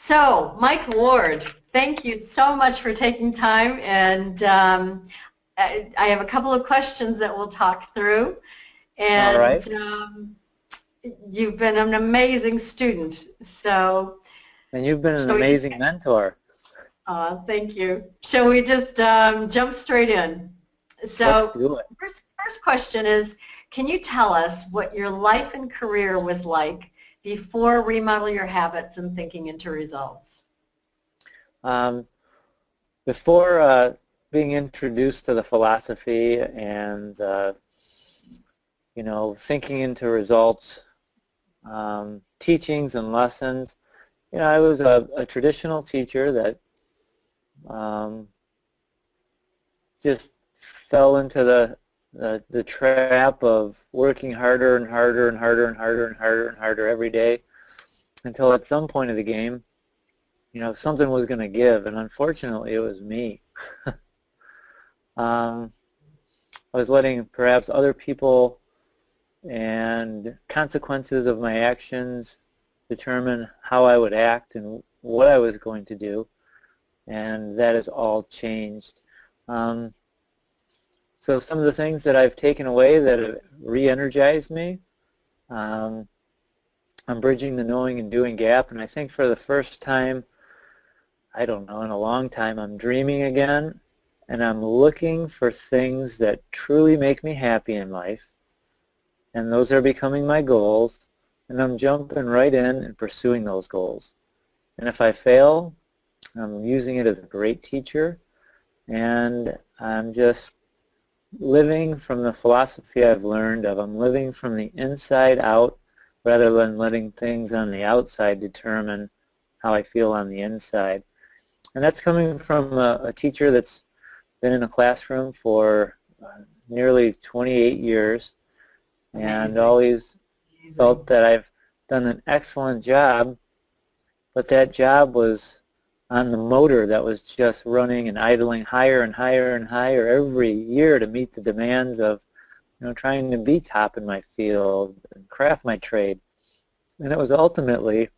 So, Mike Ward, thank you so much for taking time, and I have a couple of questions that we'll talk through. And all right. You've been an amazing student. So, And you've been an amazing mentor. Thank you. Shall we just jump straight in? So, let's do it. First question is, can you tell us what your life and career was like before Remodel Your Habits and Thinking into Results? Before being introduced to the philosophy and thinking into results, teachings and lessons, I was a traditional teacher that just fell into the trap of working harder and harder and harder and harder and harder and harder every day until at some point of the game, something was going to give, and unfortunately it was me. I was letting perhaps other people and consequences of my actions determine how I would act and what I was going to do, and that has all changed. So some of the things that I've taken away that have re-energized me, I'm bridging the knowing and doing gap, and I think for the first time, I don't know, in a long time, I'm dreaming again, and I'm looking for things that truly make me happy in life, and those are becoming my goals, and I'm jumping right in and pursuing those goals. And if I fail, I'm using it as a great teacher, and I'm just living from the philosophy I've learned of I'm living from the inside out rather than letting things on the outside determine how I feel on the inside. And that's coming from a teacher that's been in a classroom for nearly 28 years and always felt that I've done an excellent job, but that job was on the motor that was just running and idling higher and higher and higher every year to meet the demands of trying to be top in my field and craft my trade. And it was ultimately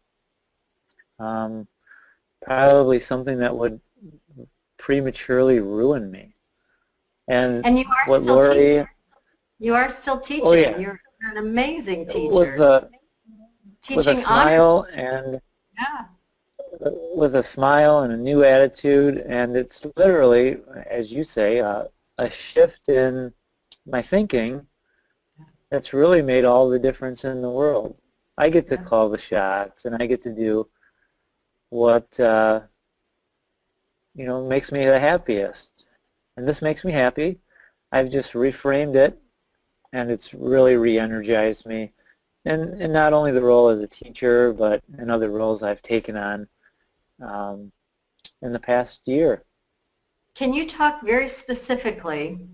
probably something that would prematurely ruin me. And you are what still Lorrie, teaching. You are still teaching. Oh, yeah. You're an amazing teacher. With a smile and with a smile and a new attitude, and it's literally, as you say, a shift in my thinking that's really made all the difference in the world. I get to call the shots, and I get to do what makes me the happiest. And this makes me happy. I've just reframed it, and it's really re-energized me. And not only the role as a teacher, but in other roles I've taken on in the past year. Can you talk very specifically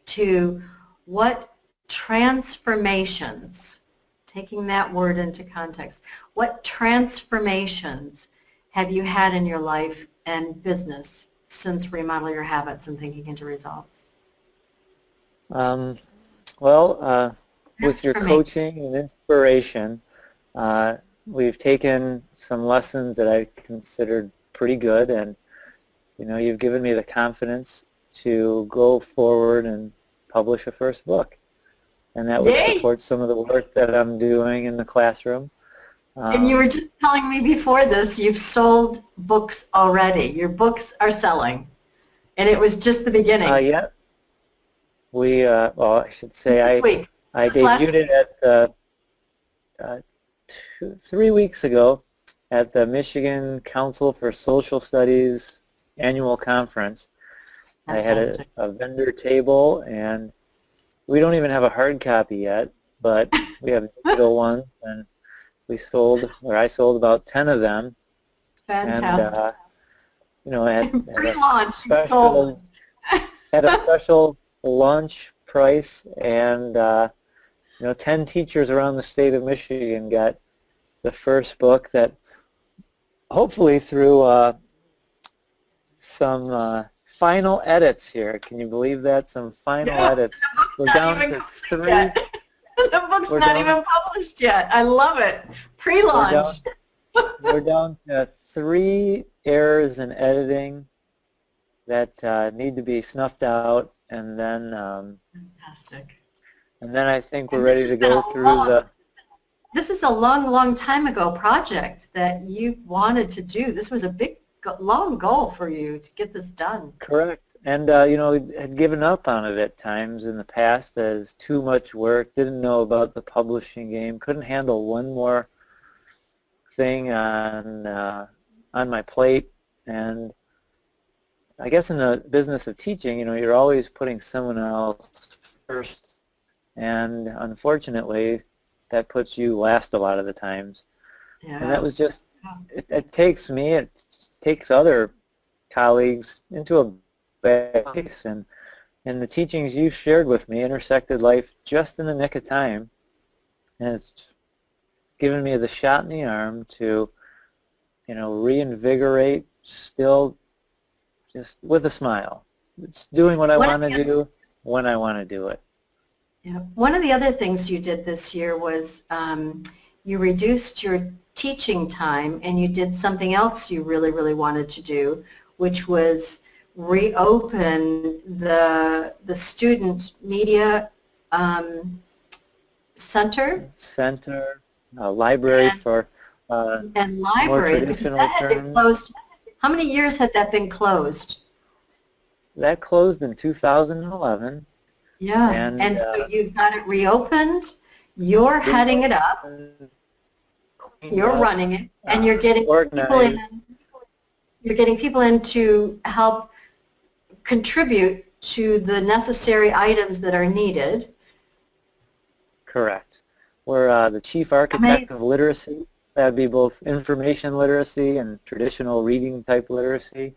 to what transformations, taking that word into context, what transformations have you had in your life and business since Remodel Your Habits and Thinking into Results? With your coaching and inspiration, we've taken some lessons that I considered pretty good, and you've given me the confidence to go forward and publish a first book, and that would support some of the work that I'm doing in the classroom. And you were just telling me before this, you've sold books already. Your books are selling, and it was just the beginning. Yeah. I should say I debuted it at 3 weeks ago at the Michigan Council for Social Studies annual conference. Fantastic. I had a vendor table, and we don't even have a hard copy yet, but we have digital ones, and I sold about 10 of them. Fantastic. And pre-launch, at a special launch price, and 10 teachers around the state of Michigan got the first book that hopefully through some final edits here. Can you believe that? Some final edits. We're down to 3. The book's not even published yet. I love it. Pre-launch. We're down to 3 errors in editing that need to be snuffed out, and then Fantastic. I think we're And this ready has to been go a through the this is a long, long time ago project that you wanted to do. This was a big, long goal for you to get this done. correct. And had given up on it at times in the past as too much work. Didn't know about the publishing game. Couldn't handle one more thing on my plate. And I guess in the business of teaching, you're always putting someone else first, and unfortunately, that puts you last a lot of the times. Yeah. And that was just, it takes me, it takes other colleagues into a bad place. And the teachings you shared with me intersected life just in the nick of time. And it's given me the shot in the arm to, reinvigorate, still just with a smile. It's doing what I want to do when I want to do it. Yeah. One of the other things you did this year was you reduced your teaching time and you did something else you really, really wanted to do, which was reopen the student media center. Library for and more library. traditional That had been terms. closed. How many years had that been closed? That closed in 2011. Yeah, and so you've got it reopened, you're heading it up, you're running it, and you're getting people in. You're getting people in to help contribute to the necessary items that are needed. Correct. We're the chief architect of literacy. That would be both information literacy and traditional reading type literacy.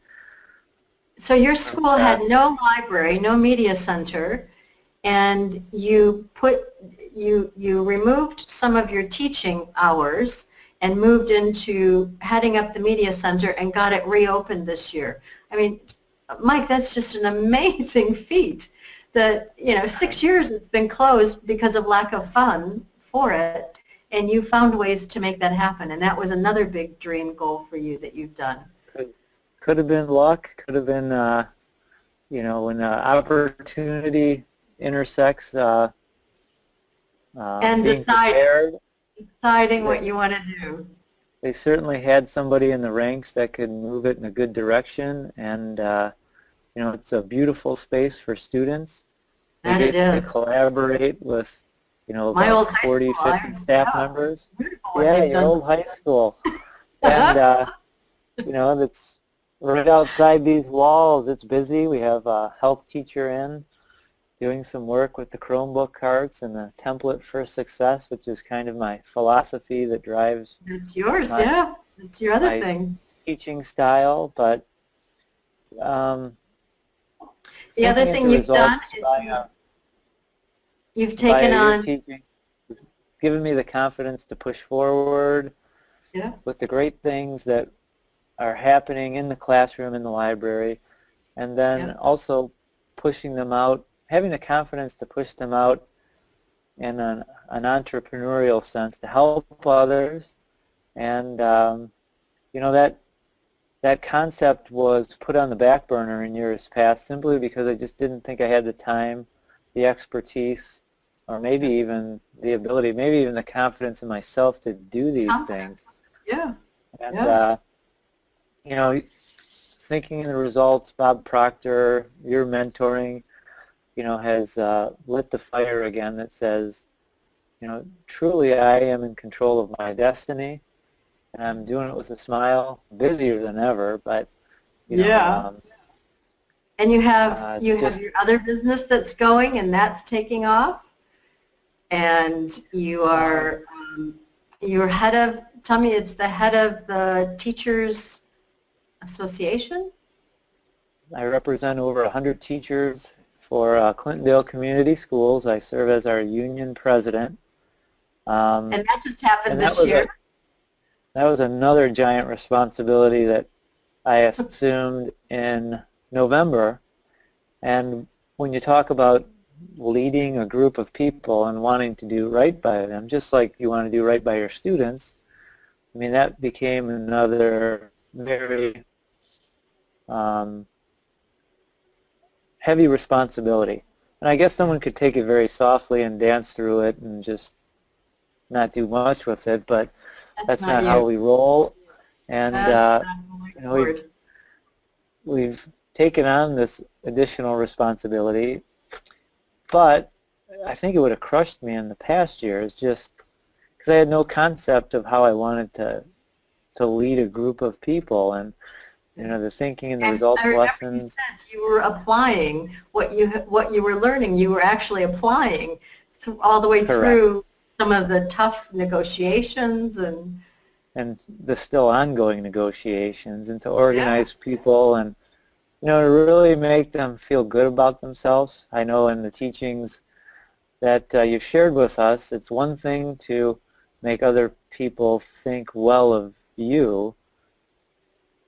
So your school had no library, no media center, and you removed some of your teaching hours and moved into heading up the media center and got it reopened this year. I mean, Mike, that's just an amazing feat that, 6 years it's been closed because of lack of fund for it, and you found ways to make that happen, and that was another big dream goal for you that you've done. Could have been luck, could have been, when opportunity intersects And being prepared. deciding what you want to do. They certainly had somebody in the ranks that could move it in a good direction, and it's a beautiful space for students. They That it get to is. collaborate with, My old about high 40, school, 50 staff members. Beautiful Yeah, your old high school. And, that's right outside these walls. It's busy. We have a health teacher in doing some work with the Chromebook carts and the template for success, which is kind of my philosophy that drives It's yours, yeah. It's your other thing. teaching style. But the other thing you've done is you've taken on teaching, given me the confidence to push forward with the great things that are happening in the classroom, in the library, and then also pushing them out, having the confidence to push them out in an entrepreneurial sense to help others. And, that concept was put on the back burner in years past simply because I just didn't think I had the time, the expertise, or maybe even the ability, maybe even the confidence in myself to do these things. Yeah. And, thinking of the results, Bob Proctor, your mentoring, has lit the fire again that says, truly I am in control of my destiny, and I'm doing it with a smile, busier than ever, but, and you have your other business that's going, and that's taking off, and you are you're head of, tell me, it's the head of the Teachers Association? I represent over 100 teachers for Clintondale Community Schools. I serve as our union president. And that just happened this year? That was another giant responsibility that I assumed in November. And when you talk about leading a group of people and wanting to do right by them, just like you want to do right by your students, I mean, that became another very heavy responsibility. And I guess someone could take it very softly and dance through it and just not do much with it, but That's that's not not how you. we roll. And That's not going you know, forward. we've taken on this additional responsibility, but I think it would have crushed me in the past years just because I had no concept of how I wanted to lead a group of people, and you know, the thinking and the And I results remember you lessons. said you were applying what you were learning. You were actually applying all the way Correct. through some of the tough negotiations And the still ongoing negotiations, and to yeah, organize people, and you know, to really make them feel good about themselves. I know in the teachings that you've shared with us, it's one thing to make other people think well of you,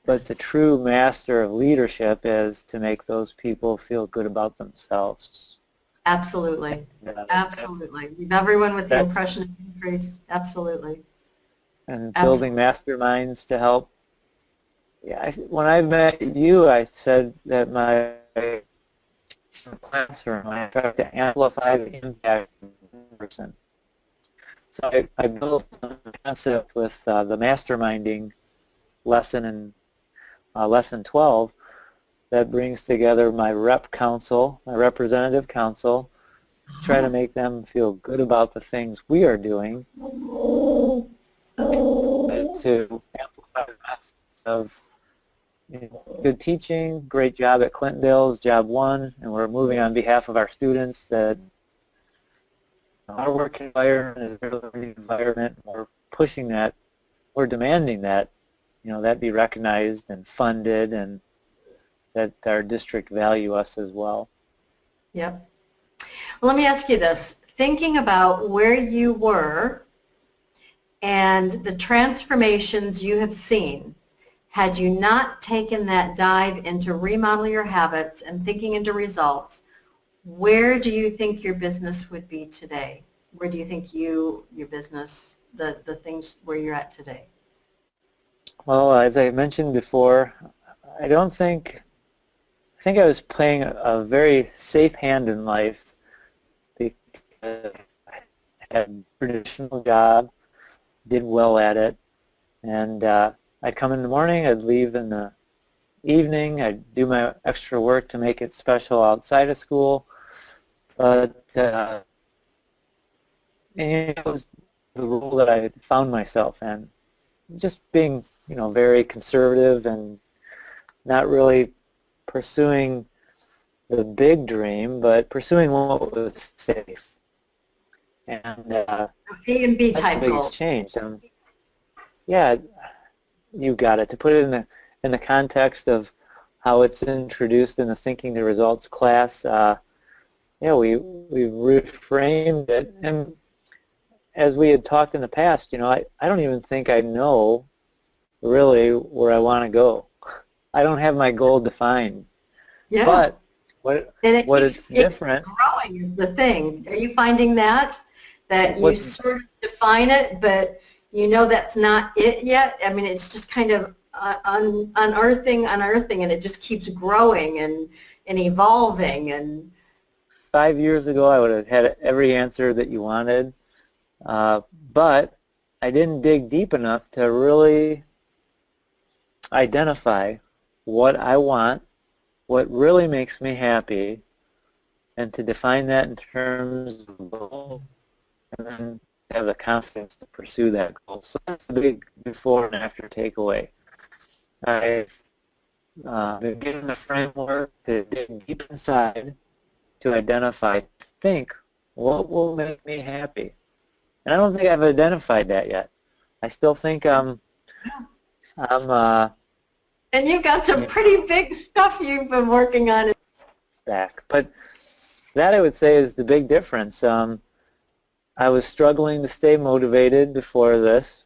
but the yes, true master of leadership is to make those people feel good about themselves. absolutely, And, that's, absolutely. Leave everyone with the that's impression of increase. Absolutely, and building absolutely. masterminds to help. Yeah, when I met you, I said that my classroom, I tried to amplify the impact of one person. So I built a concept with the masterminding lesson in lesson 12 that brings together my rep council, my representative council, to try to make them feel good about the things we are doing, to amplify the message of, you know, good teaching, great job at Clintondale's, job one, and we're moving on behalf of our students that our work environment is a very learning environment. We're pushing that, we're demanding that, you know, that be recognized and funded, and that our district value us as well. Yep. Well, let me ask you this. Thinking about where you were and the transformations you have seen, had you not taken that dive into remodel your habits and thinking into results, where do you think your business would be today? Where do you think your business, the things where you're at today? Well, as I mentioned before, I don't think, I think I was playing a very safe hand in life because I had a traditional job, did well at it, and I'd come in the morning, I'd leave in the evening, I'd do my extra work to make it special outside of school, but it was the role that I found myself in, just being, you know, very conservative and not really pursuing the big dream, but pursuing what was safe. And A and B that's the type biggest goals. change. Yeah, you got it. To put it in the context of how it's introduced in the Thinking to Results class, yeah, we reframed it, and as we had talked in the past, you know, I don't even think I know really where I want to go. I don't have my goal defined. Yeah. But what And what is it keeps different, growing is the thing. Are you finding that you what's sort of define it, but you know that's not it yet? I mean, it's just kind of unearthing, and it just keeps growing and evolving. And 5 years ago I would have had every answer that you wanted, uh, but I didn't dig deep enough to really identify what I want, what really makes me happy, and to define that in terms of goal, and then have the confidence to pursue that goal. So that's the big before and after takeaway. I've been given the framework to dig deep inside to identify, think, what will make me happy? And I don't think I've identified that yet. I still think I'm and you've got some you know, pretty big stuff you've been working on. back. But that, I would say, is the big difference. I was struggling to stay motivated before this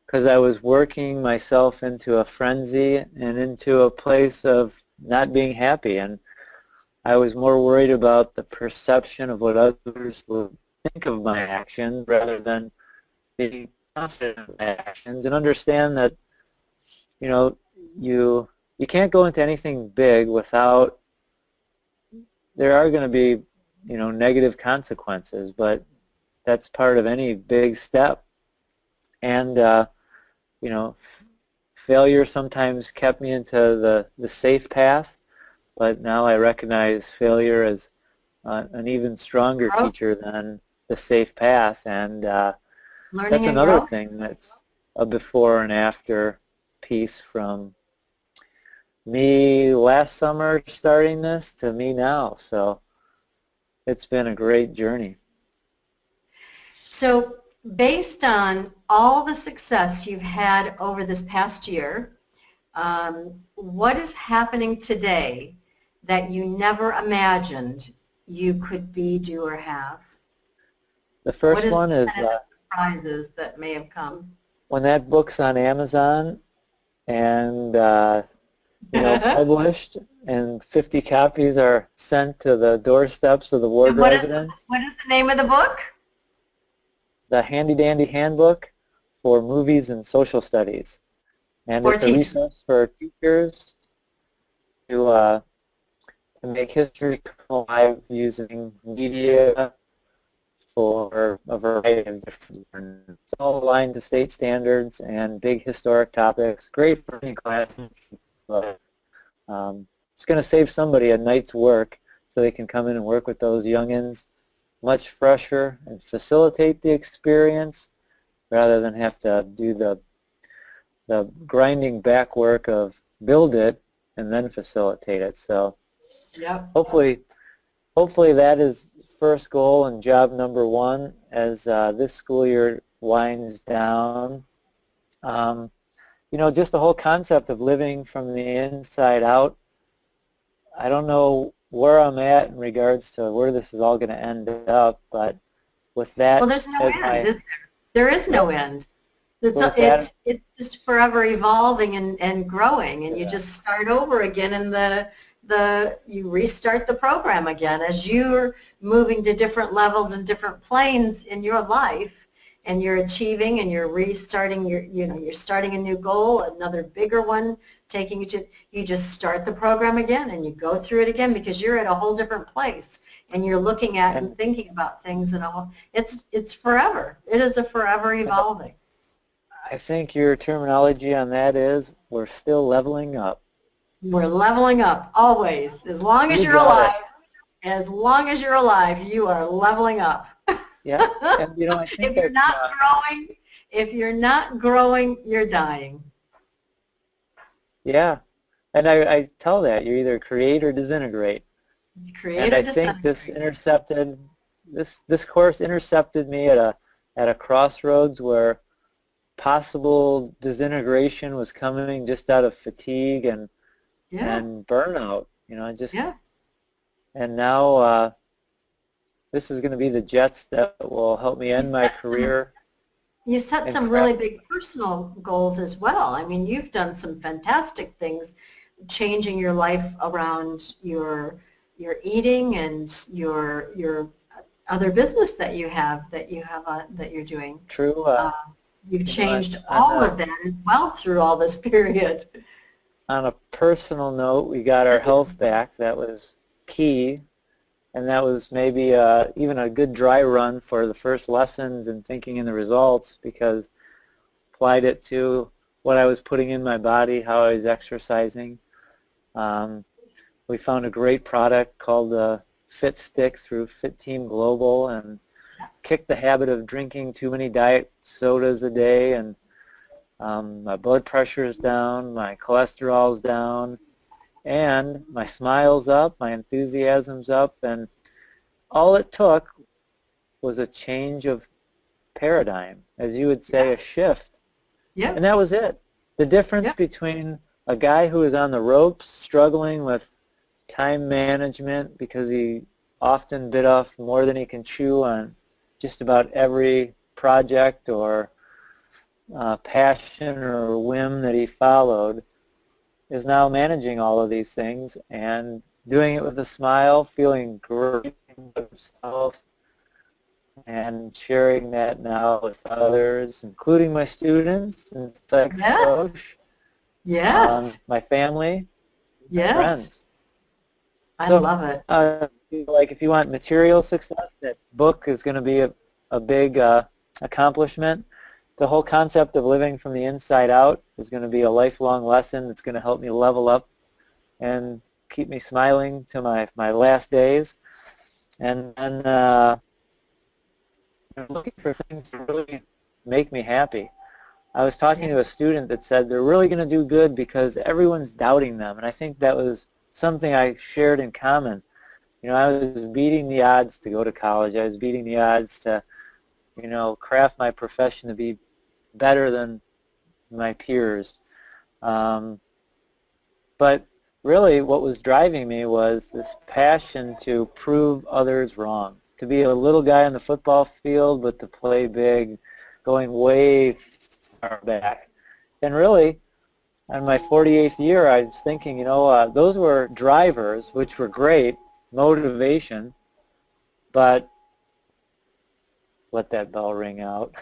because I was working myself into a frenzy and into a place of not being happy. And I was more worried about the perception of what others would think of my actions rather than being confident in my actions and understand that, you know, you can't go into anything big without, there are going to be, you know, negative consequences, but that's part of any big step. And, you know, failure sometimes kept me into the safe path, but now I recognize failure as an even stronger teacher than the safe path. And that's another thing that's a before and after piece from me last summer starting this to me now. So it's been a great journey. So based on all the success you've had over this past year, what is happening today that you never imagined you could be, do, or have? The first one is surprises that may have come. When that book's on Amazon and you know, published, and 50 copies are sent to the doorsteps of the ward residents. What is the name of the book? The Handy Dandy Handbook for Movies and Social Studies. And it's a resource for teachers to make history come alive using media for a variety of different learners. It's all aligned to state standards and big historic topics. Great for any class. But it's going to save somebody a night's work so they can come in and work with those youngins much fresher and facilitate the experience rather than have to do the grinding back work of build it and then facilitate it. So hopefully that is first goal and job number one as this school year winds down. You know, just the whole concept of living from the inside out. I don't know where I'm at in regards to where this is all going to end up, but with that... Well, there's no end, is there? There is no end. It's just forever evolving and growing, and you just start over again, and you restart the program again as you're moving to different levels and different planes in your life. And you're achieving, and you're restarting you're starting a new goal, another bigger one, taking you to, you just start the program again, and you go through it again because you're at a whole different place, and you're looking at and thinking about things, and all. It's forever. It is a forever evolving. I think your terminology on that is we're still leveling up. We're leveling up always, as long as you're alive. As long as you're alive, you are leveling up. Yeah, and you know, I think if you're not growing, you're dying. Yeah, and I tell that you either create or disintegrate. Create or disintegrate. think this course intercepted me at a crossroads where possible disintegration was coming just out of fatigue and burnout. You know, and now. This is going to be the jets that will help me end my career. You set some really big personal goals as well. I mean, you've done some fantastic things, changing your life around your eating and your other business that you're doing. True. You've changed all of that as well through all this period. On a personal note, we got our health back. That was key. And that was maybe even a good dry run for the first lessons and thinking in the results, because applied it to what I was putting in my body, how I was exercising. We found a great product called Fit Stick through Fit Team Global, and kicked the habit of drinking too many diet sodas a day, and my blood pressure is down, my cholesterol is down, and my smile's up, my enthusiasm's up, and all it took was a change of paradigm, as you would say, a shift. Yeah. And that was it. The difference between a guy who is on the ropes struggling with time management because he often bit off more than he can chew on just about every project or passion or whim that he followed, is now managing all of these things and doing it with a smile, feeling great about himself, and sharing that now with others, including my students and psych Yes. coach, Yes. my family, my Yes. friends. I So, love it. like if you want material success, that book is going to be a big accomplishment. The whole concept of living from the inside out is going to be a lifelong lesson that's going to help me level up and keep me smiling to my last days. And then I'm looking for things to really make me happy. I was talking to a student that said they're really going to do good because everyone's doubting them, and I think that was something I shared in common. You know, I was beating the odds to go to college. I was beating the odds to, you know, craft my profession to be better than my peers. But really what was driving me was this passion to prove others wrong, to be a little guy on the football field, but to play big, going way far back. And really, on my 48th year, I was thinking, you know, those were drivers, which were great, motivation, but let that bell ring out.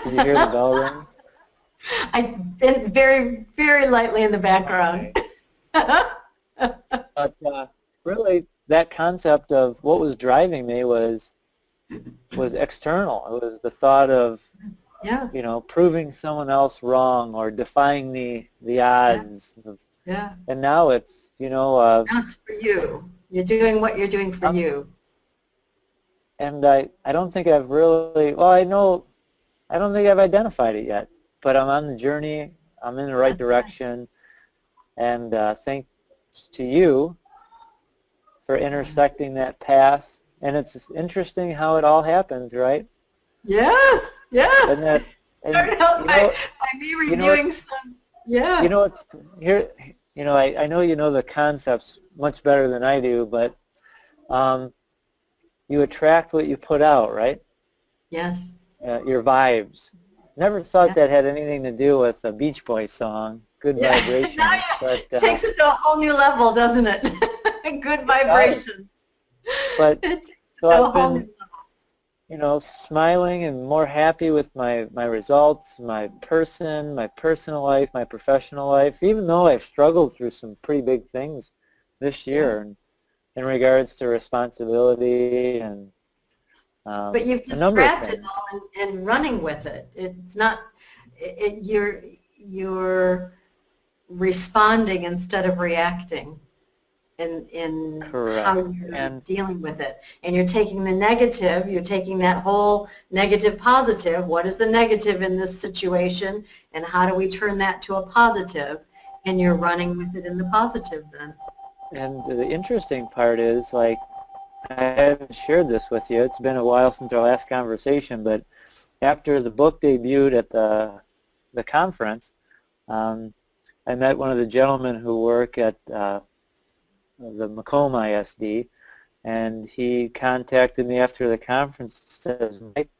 Did you hear the bell ring? I've been very, very lightly in the background. But really, that concept of what was driving me was external. It was the thought of, Yeah. you know, proving someone else wrong or defying the odds. Yeah. And now it's, you know, Now it's for you. You're doing what you're doing for you. and I don't think I've really, well, I don't think I've identified it yet, but I'm on the journey. I'm in the right direction, and thanks to you for intersecting that path. And it's interesting how it all happens, right? Yes. Yes. And that, and Started out you by know, me you know, reviewing some. Yeah. you know, it's here. You know, I know you know the concepts much better than I do, but you attract what you put out, right? Yes. Your vibes. Never thought Yeah. that had anything to do with a Beach Boys song, Good Yeah. Vibration. Now But it takes it to a whole new level, doesn't it? Good vibration. But It takes it so to a I've whole new been, level. you know, smiling and more happy with my results, my personal life, my professional life, even though I've struggled through some pretty big things this Yeah. year in regards to responsibility and But you've a just number of grabbed it things. all and running with it. It's not, you're responding instead of reacting in how Correct. you're And dealing with it. And you're taking the negative, you're taking that whole negative positive. What is the negative in this situation? And how do we turn that to a positive? And you're running with it in the positive then. and the interesting part is, like, I haven't shared this with you. It's been a while since our last conversation, but after the book debuted at the conference, I met one of the gentlemen who work at the Macomb ISD, and he contacted me after the conference and says, Mike,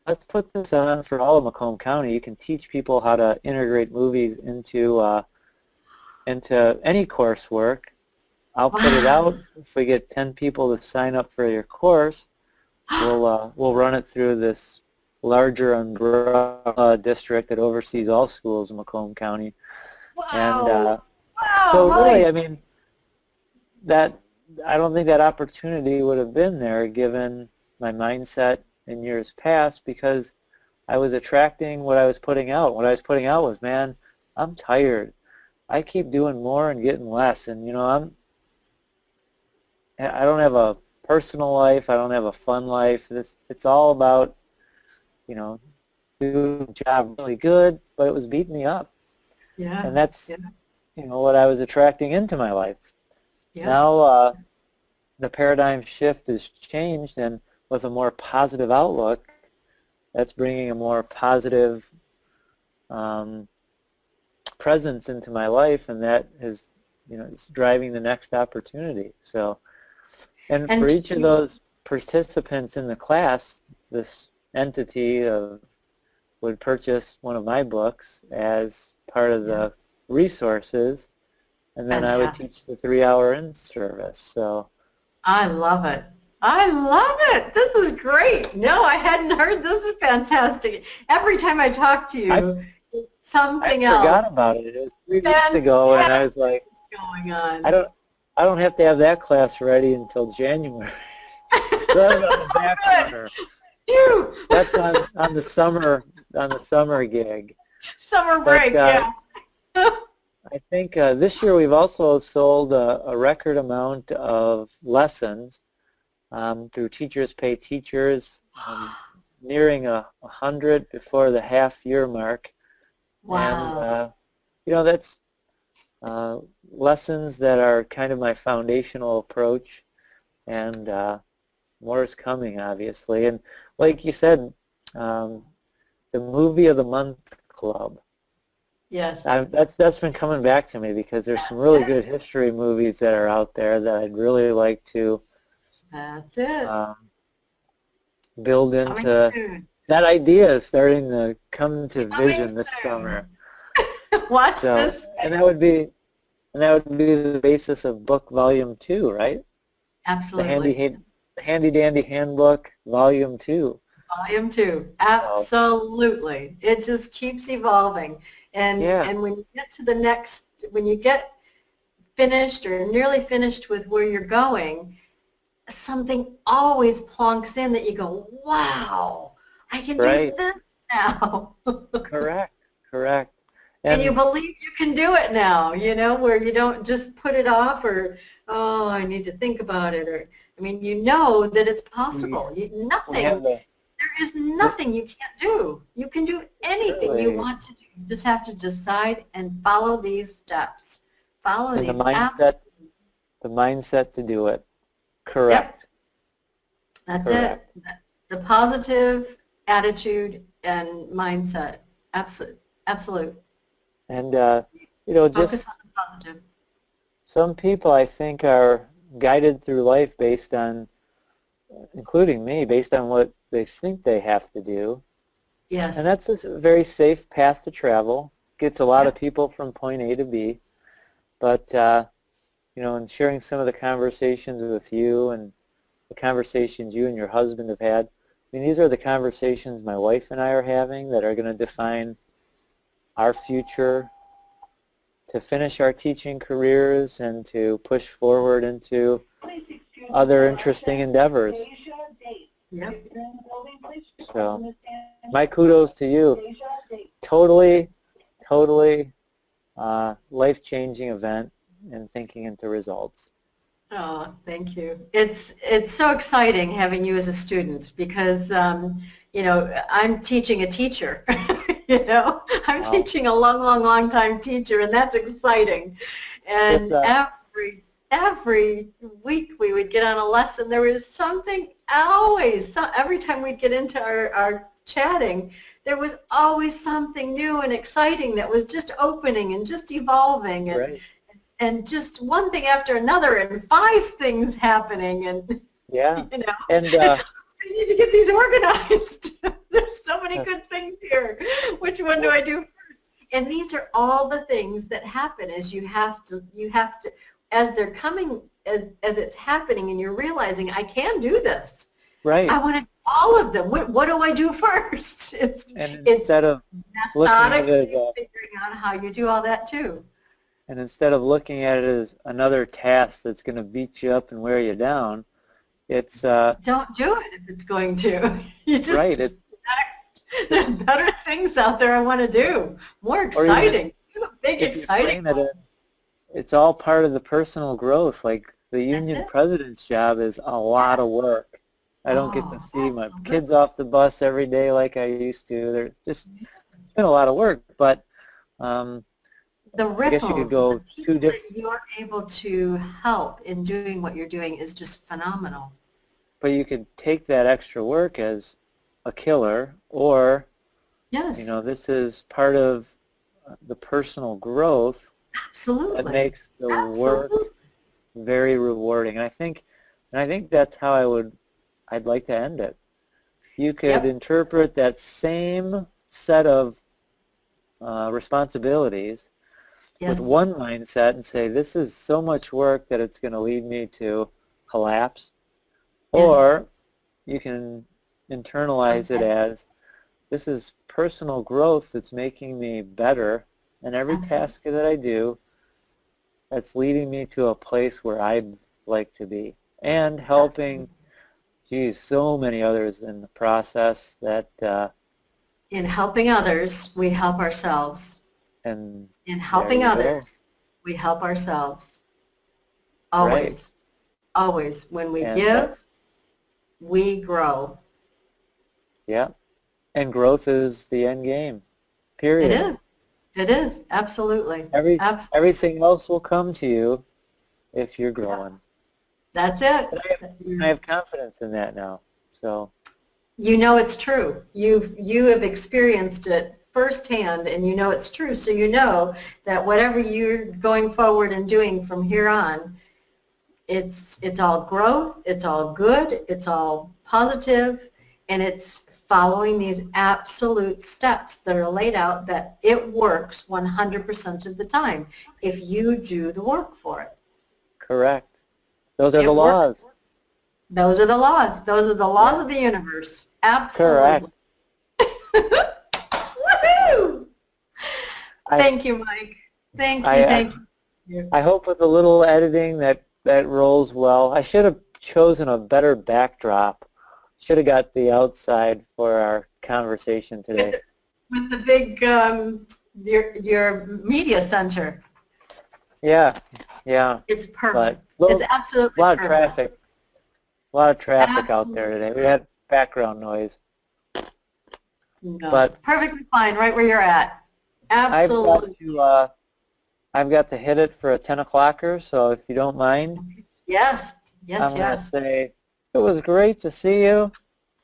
let's put this on for all of Macomb County. You can teach people how to integrate movies into any coursework. I'll put it out. If we get 10 people to sign up for your course, we'll run it through this larger umbrella district that oversees all schools in Macomb County. And Wow, so really, Mike. I mean, that I don't think that opportunity would have been there given my mindset in years past, because I was attracting what I was putting out. What I was putting out was, man, I'm tired. I keep doing more and getting less, and you know, I don't have a personal life. I don't have a fun life. It's all about, you know, doing the job really good, but it was beating me up. Yeah, And that's, yeah, you know, what I was attracting into my life. yeah. Now the paradigm shift has changed, and with a more positive outlook, that's bringing a more positive presence into my life, and that is, you know, it's driving the next opportunity. So, and for And each of those participants in the class, this entity would purchase one of my books as part of the resources, and then I would fantastic. teach the 3-hour in-service. So I love it. I love it. This is great. No, I hadn't heard. This is fantastic. Every time I talk to I you, it's I something forgot else. about it. It was 3 weeks ago, and I Fantastic was like, going I on. don't I don't have to have that class ready until January. So that's on the back Good. burner. Phew. That's on the summer gig. Summer But break, yeah. I think this year we've also sold a record amount of lessons through Teachers Pay Teachers, nearing 100 before the half-year mark. And, Wow. that's lessons that are kind of my foundational approach, and more is coming, obviously. And like you said, the Movie of the Month Club. Yes. That's been coming back to me because there's some really good history movies that are out there that I'd really like to That's it. build Coming into. soon. That idea is starting to come to Coming vision this summer. soon. Watch So, this. and that would be the basis of book volume 2, right? The Absolutely. handy dandy handbook volume 2. Volume 2. So, Absolutely. It just keeps evolving. yeah, And when you get to the next, when you get finished or nearly finished with where you're going, something always plonks in that you go, wow, I can do right. this now. Correct. And you And believe you can do it now, where you don't just put it off or, oh, I need to think about it. Or, I mean, you know that it's we possible. we have There is nothing you can't do. You can do anything you really want to do. You just have to decide and follow these steps. Follow and these apps. the mindset to do it. Yep, Correct. that's it. Correct. The positive attitude and mindset. Absolute. And Focus just on the positive. some people I think are guided through life based on, including me, based on what they think they have to do. And Yes. that's a very safe path to travel. Gets a lot of Yep. people from point A to B. But, in sharing some of the conversations with you and the conversations you and your husband have had, I mean, these are the conversations my wife and I are having that are going to define our future, to finish our teaching careers and to push forward into other interesting endeavors. Yep. So my kudos to you. Totally life-changing event and thinking into results. Oh, thank you. It's so exciting having you as a student because I'm teaching a teacher. I'm Wow. teaching a long time teacher, and that's exciting. It's And every week we would get on a lesson. There was something always. Every time we'd get into our chatting, there was always something new and exciting that was just opening and just evolving. right. And just one thing after another and 5 things happening and Yeah. I And need to get these organized. There's so many good things here. Which one do I do first? And these are all the things that happen as you have to as they're coming as it's happening and you're realizing I can do this. right. I want to do all of them. What do I do first? And It's instead of looking at it as methodically figuring out how you do all that too. and instead of looking at it as another task that's going to beat you up and wear you down, it's Don't do it if it's going to. You just right. next. There's better things out there I want to do. More Or even exciting. Do a big if you exciting frame it, one. it's all part of the personal growth. Like the That's union it. president's job is a lot of work. I don't get to Oh, see my absolutely. kids off the bus every day like I used to. It's been a lot of work, but The I guess you could ripples, go the two people different. that you're able to help in doing what you're doing is just phenomenal. But you could take that extra work as a killer, or Yes, this is part of the personal growth that absolutely. makes the work Absolutely. very rewarding. And I think that's how I'd like to end it. You could Yep. interpret that same set of responsibilities with Yes. one mindset and say, this is so much work that it's going to lead me to collapse, Or you can internalize it as, this is personal growth that's making me better, and every task that I do, that's leading me to a place where I'd like to be, and helping, geez, so many others in the process that... in helping others, we help ourselves. And in helping others, we help ourselves. Always. Right. Always. When we and give, we grow. Yeah. And growth is the end game. Period. It is. It is. Absolutely. Absolutely. Everything else will come to you if you're growing. That's it. I have confidence in that now. So you know it's true. You have experienced it firsthand, and you know it's true. So you know that whatever you're going forward and doing from here on, it's all growth, it's all good, it's all positive, and it's following these absolute steps that are laid out, that it works 100% of the time if you do the work for it. Correct. Those are the laws. Those are the laws. Those are the laws of the universe. Absolutely. Correct. Woohoo! Thank you, Mike. Thank you. I hope with a little editing that rolls well. I should have chosen a better backdrop. Should have got the outside for our conversation today. With the big, your media center. Yeah, yeah. It's perfect. But, it's absolutely a lot of perfect. traffic. A lot of traffic out there today. We had background noise. No, but perfectly fine right where you're at. Absolutely. I've got to hit it for a 10 o'clocker, so if you don't mind. Yes, I'm going to say it was great to see you.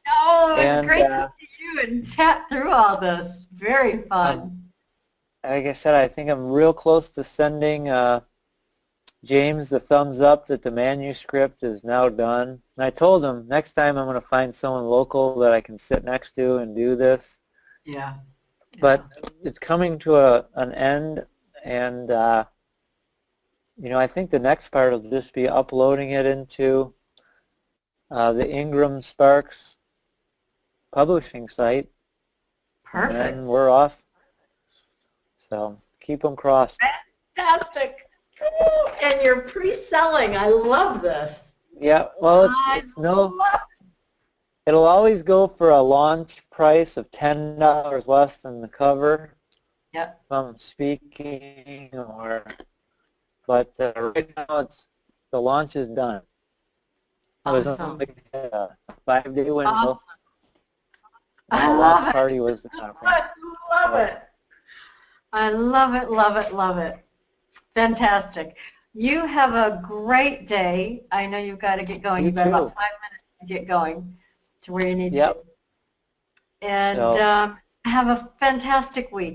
Oh, it's great to see you and chat through all this. Very fun. Like I said, I think I'm real close to sending James the thumbs up that the manuscript is now done. And I told him next time I'm going to find someone local that I can sit next to and do this. Yeah. But it's coming to an end, and I think the next part will just be uploading it into the Ingram Sparks publishing site. Perfect. And we're off. So keep them crossed. Fantastic. And you're pre-selling. I love this. Yeah, well, it'll always go for a launch price of $10 less than the cover. Yep. If I'm speaking, but right now the launch is done. Awesome. It was a 5-day window. Awesome. I love it. Party was the conference. I love it. I love it, love it, love it. Fantastic. You have a great day. I know you've got to get going. You've got about 5 minutes to get going to where you need to. And have a fantastic week.